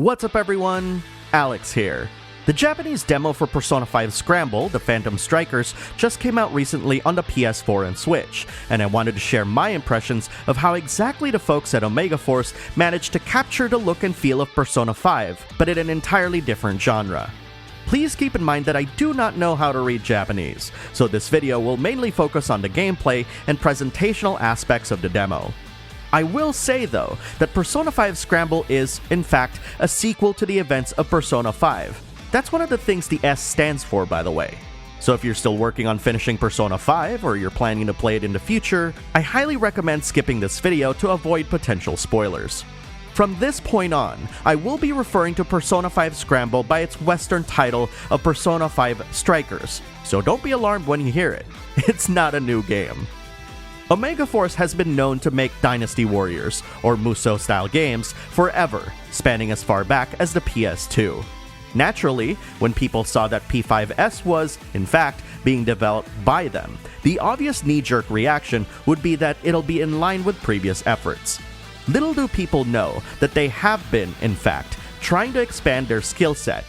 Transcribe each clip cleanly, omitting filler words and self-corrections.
What's up everyone? Alex here. The Japanese demo for Persona 5 Scramble, The Phantom Strikers, just came out recently on the PS4 and Switch, and I wanted to share my impressions of how exactly the folks at Omega Force managed to capture the look and feel of Persona 5, but in an entirely different genre. Please keep in mind that I do not know how to read Japanese, so this video will mainly focus on the gameplay and presentational aspects of the demo. I will say though, that Persona 5 Scramble is, in fact, a sequel to the events of Persona 5. That's one of the things the S stands for, by the way. So if you're still working on finishing Persona 5, or you're planning to play it in the future, I highly recommend skipping this video to avoid potential spoilers. From this point on, I will be referring to Persona 5 Scramble by its Western title of Persona 5 Strikers, so don't be alarmed when you hear it. It's not a new game. Omega Force has been known to make Dynasty Warriors, or Musou-style games, forever, spanning as far back as the PS2. Naturally, when people saw that P5S was, in fact, being developed by them, the obvious knee-jerk reaction would be that it'll be in line with previous efforts. Little do people know that they have been, in fact, trying to expand their skill set.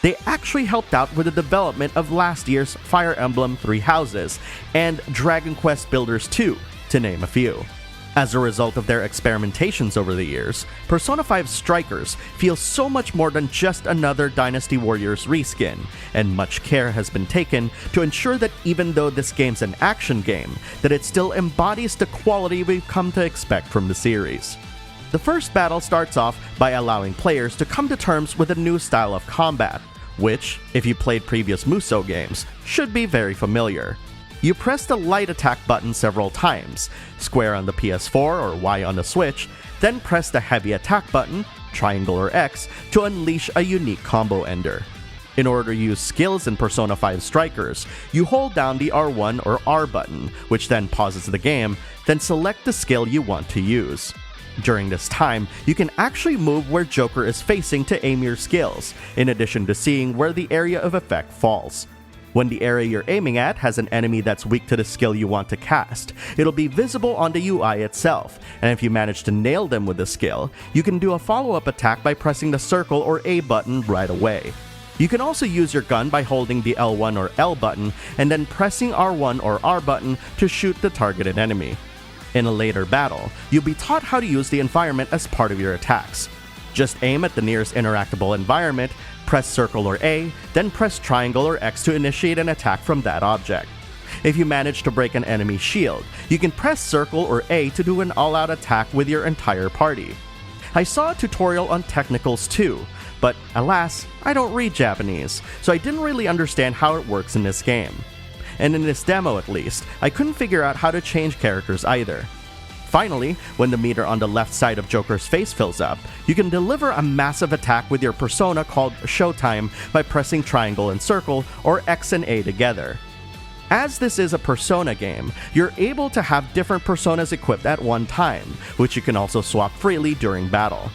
They actually helped out with the development of last year's Fire Emblem Three Houses and Dragon Quest Builders 2, to name a few. As a result of their experimentations over the years, Persona 5 Strikers feels so much more than just another Dynasty Warriors reskin, and much care has been taken to ensure that even though this game's an action game, that it still embodies the quality we've come to expect from the series. The first battle starts off by allowing players to come to terms with a new style of combat, which, if you played previous Musou games, should be very familiar. You press the light attack button several times, square on the PS4 or Y on the Switch, then press the heavy attack button, triangle or X, to unleash a unique combo ender. In order to use skills in Persona 5 Strikers, you hold down the R1 or R button, which then pauses the game, then select the skill you want to use. During this time, you can actually move where Joker is facing to aim your skills, in addition to seeing where the area of effect falls. When the area you're aiming at has an enemy that's weak to the skill you want to cast, it'll be visible on the UI itself, and if you manage to nail them with the skill, you can do a follow-up attack by pressing the circle or A button right away. You can also use your gun by holding the L1 or L button and then pressing R1 or R button to shoot the targeted enemy. In a later battle, you'll be taught how to use the environment as part of your attacks. Just aim at the nearest interactable environment, press circle or A, then press triangle or X to initiate an attack from that object. If you manage to break an enemy shield, you can press circle or A to do an all-out attack with your entire party. I saw a tutorial on technicals too, but alas, I don't read Japanese, so I didn't really understand how it works in this game. And in this demo at least, I couldn't figure out how to change characters either. Finally, when the meter on the left side of Joker's face fills up, you can deliver a massive attack with your persona called Showtime by pressing triangle and circle, or X and A together. As this is a Persona game, you're able to have different personas equipped at one time, which you can also swap freely during battle.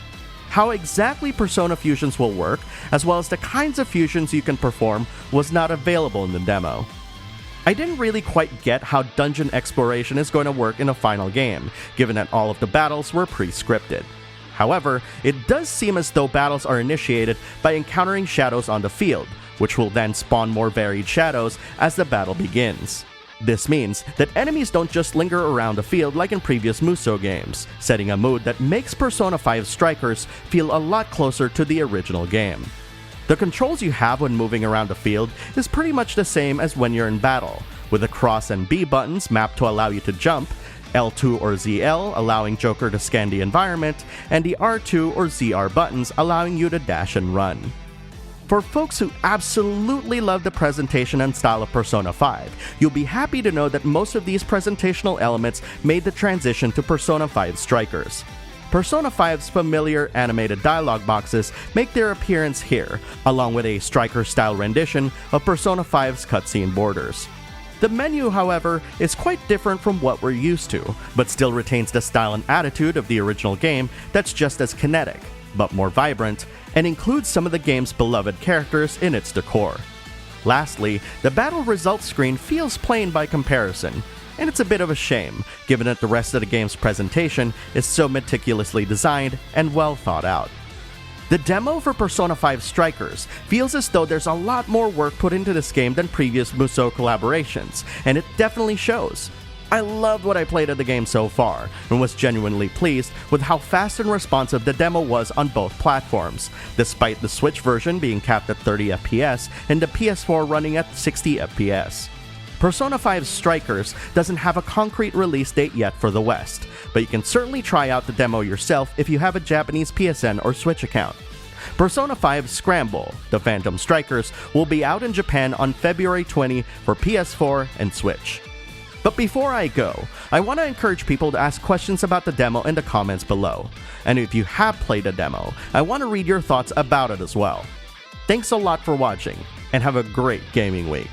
How exactly Persona fusions will work, as well as the kinds of fusions you can perform, was not available in the demo. I didn't really quite get how dungeon exploration is going to work in a final game, given that all of the battles were pre-scripted. However, it does seem as though battles are initiated by encountering shadows on the field, which will then spawn more varied shadows as the battle begins. This means that enemies don't just linger around the field like in previous Musou games, setting a mood that makes Persona 5 Strikers feel a lot closer to the original game. The controls you have when moving around the field is pretty much the same as when you're in battle, with the cross and B buttons mapped to allow you to jump, L2 or ZL allowing Joker to scan the environment, and the R2 or ZR buttons allowing you to dash and run. For folks who absolutely love the presentation and style of Persona 5, you'll be happy to know that most of these presentational elements made the transition to Persona 5 Strikers. Persona 5's familiar animated dialogue boxes make their appearance here, along with a Striker-style rendition of Persona 5's cutscene borders. The menu, however, is quite different from what we're used to, but still retains the style and attitude of the original game that's just as kinetic, but more vibrant, and includes some of the game's beloved characters in its decor. Lastly, the battle results screen feels plain by comparison, and it's a bit of a shame, given that the rest of the game's presentation is so meticulously designed and well thought out. The demo for Persona 5 Strikers feels as though there's a lot more work put into this game than previous Musou collaborations, and it definitely shows. I loved what I played of the game so far, and was genuinely pleased with how fast and responsive the demo was on both platforms, despite the Switch version being capped at 30 FPS and the PS4 running at 60 FPS. Persona 5 Strikers doesn't have a concrete release date yet for the West, but you can certainly try out the demo yourself if you have a Japanese PSN or Switch account. Persona 5 Scramble, The Phantom Strikers, will be out in Japan on February 20 for PS4 and Switch. But before I go, I want to encourage people to ask questions about the demo in the comments below. And if you have played a demo, I want to read your thoughts about it as well. Thanks a lot for watching, and have a great gaming week.